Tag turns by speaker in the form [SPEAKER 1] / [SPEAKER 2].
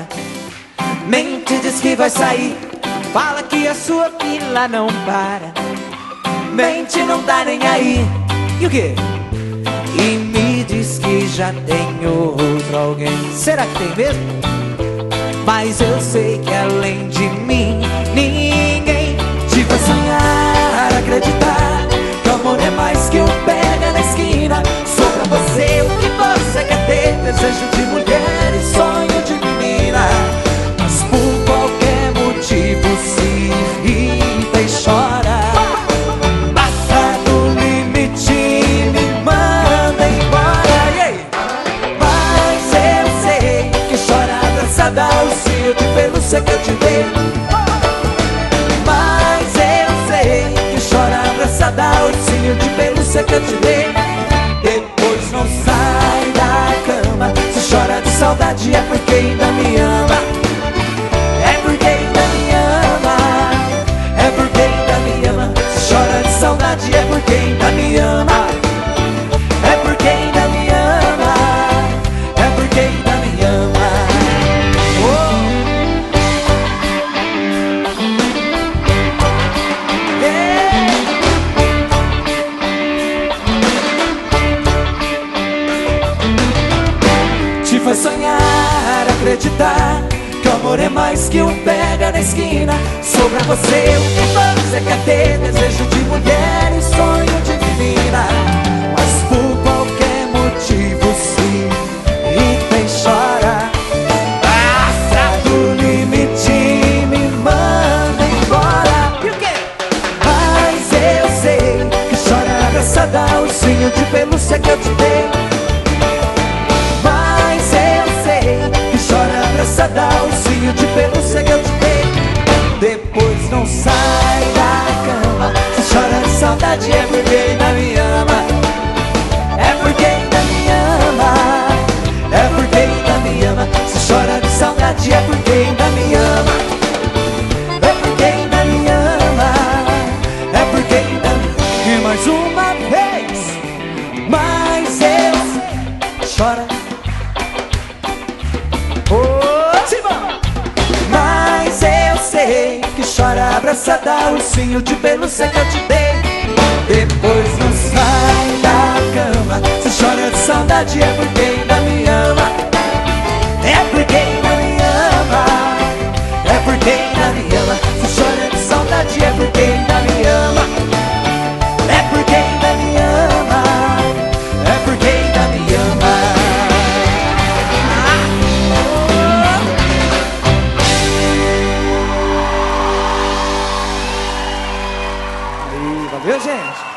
[SPEAKER 1] para. Mente, diz que vai sair, fala que a sua fila não para. Mente, não tá nem aí. E o quê? E me diz que já tem outro alguém. Será que tem mesmo? Mas eu sei que além de mim ninguém te faz sonhar, acreditar que o amor é mais que um pega na esquina. Sou pra você o que você quer ter, desejo de mulher e sonho de menina. Mas por qualquer motivo se irrita e chora. Passa do limite e me manda embora. E aí? Mas eu sei que chora abraçada ao ursinho de pelúcia que eu te dei. Mas eu sei que chora abraçada ao ursinho de pelúcia que eu te dei. Depois não sai da cama. Se chora de saudade é porque ainda me ama. É porque ainda me ama. É porque ainda me ama. Se chora de saudade é porque ainda me ama. É porque ainda me ama. É porque ainda me ama. Oh. Yeah. Te faz sonhar, acreditar que o amor é mais que um pega na esquina. Sou pra você o que você quer ter, desejo de mulher e sonho de menina. Mas por qualquer motivo se irrita e chora. Passa do limite e me manda embora. E o quê? Mas eu sei que chora abraçada ao ursinho de pelúcia que eu te dei. Mas eu sei que chora abraçada ao ursinho de pelúcia que eu te dei. Depois não sai da cama. Se chora de saudade é porque ainda me ama. É porque ainda me ama. É porque ainda me ama. Se chora de saudade é porque ainda me ama. É porque ainda me ama. É porque ainda me ama. E mais uma vez. Mas eu sei. Chora. Mas eu sei que chora abraçada ao ursinho de pelúcia que eu te dei. Depois não sai da cama. Se chora de saudade é porque ainda me ama. É porque ainda me ama. É porque ainda me ama. Se chora de saudade é porque ainda me ama. É porque ainda me ama. É porque ainda me ama. Valeu, gente!